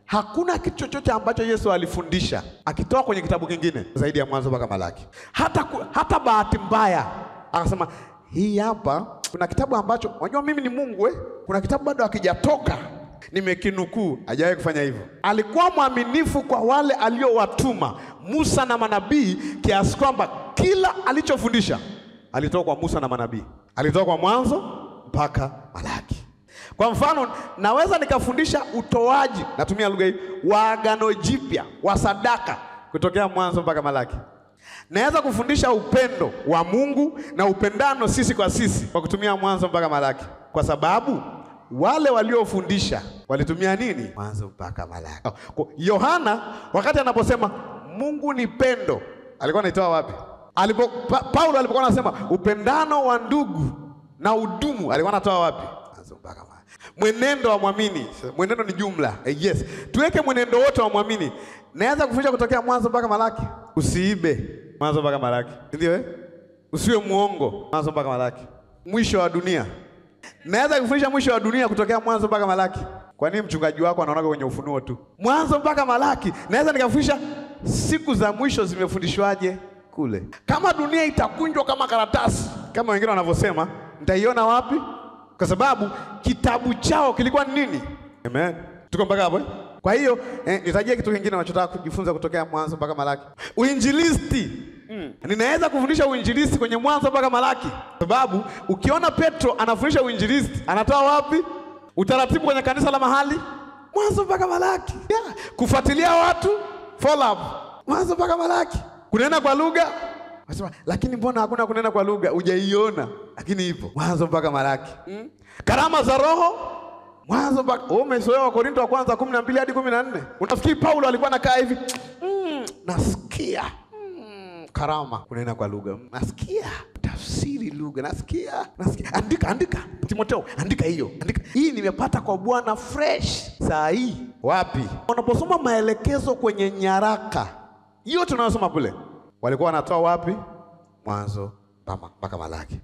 Hakuna kitu chochote ambacho Yesu alifundisha akitoa kwenye kitabu kingine zaidi ya Mwanzo mpaka Malaki. Hata bahati mbaya akasema hii hapa kuna kitabu ambacho unajua mimi ni Mungu kuna kitabu bado hakijatoka nimekinukuu. Hajawahi kufanya hivyo. Alikuwa mwaminifu kwa wale aliowatuma, Musa na manabii, kiasi kwamba kila alichofundisha alitoa kwa Musa na manabii. Alitoa kwa Mwanzo mpaka Malaki. Kwa mfano, naweza nikafundisha utoaji, natumia lugha hii, wa agano jipya, wa sadaka kutokea Mwanzo mpaka Malaki. Naweza kufundisha upendo wa Mungu na upendano sisi kwa sisi kwa kutumia Mwanzo mpaka Malaki. Kwa sababu wale waliofundisha walitumia nini? Mwanzo mpaka Malaki. Yohana wakati anaposema Mungu ni pendo, alikuwa anaitoa wapi? Paulo alipokuwa anasema upendano wa ndugu na udumu, alikuwa anatoa wapi? Mwanzo mpaka Malaki. Mwenendo wa mwamini, mwenendo ni jumla. Yes. Tuweke mwenendo wote wa mwamini. Naweza kufundisha kutokea Mwanzo mpaka Malaki. Usiibe, Mwanzo mpaka Malaki. Ndio Usiwe muongo, Mwanzo mpaka Malaki. Mwisho wa dunia. Naweza kufundisha mwisho wa dunia kutokea Mwanzo mpaka Malaki. Kwa nini mchungaji wako anaona kwenye Ufunuo tu? Mwanzo mpaka Malaki. Naweza nikafundisha siku za mwisho zimefundishwaje kule. Kama dunia itakunjwa kama karatasi, kama wengine wanavyosema, nitaiona wapi? Kwa sababu kitabu chao kilikuwa ni nini? Amen. Tuko mpaka hapo? Kwa hiyo nitajia kitu kingine unachotaka kujifunza kutokea Mwanzo mpaka Malaki. Uinjilisti. Ninaweza kufundisha uinjilisti kwenye Mwanzo mpaka Malaki. Sababu ukiona Petro anafundisha uinjilisti, anatoa wapi? Utaratibu kwenye kanisa la mahali, Mwanzo mpaka Malaki. Kufuatilia watu, follow up, Mwanzo mpaka Malaki. Kunena kwa lugha, wasema lakini mbona hakuna kunena kwa lugha? Hujaiona, lakini ipo Mwanzo mpaka Malaki. Karama za Roho, Mwanzo mpaka umesoea Wakorintho wa kwanza 12 hadi 14. Unafikiri Paulo alikuwa anakaa hivi? Nasikia karama kunena kwa lugha. Nasikia tafsiri lugha. Nasikia. Andika. Timotheo, andika hiyo. Hii nimepata kwa Bwana fresh. Saa hii wapi? Unaposoma maelekezo kwenye nyaraka, yote tunayosoma kule, walikuwa wanatoa wapi? Mwanzo mpaka Malaki.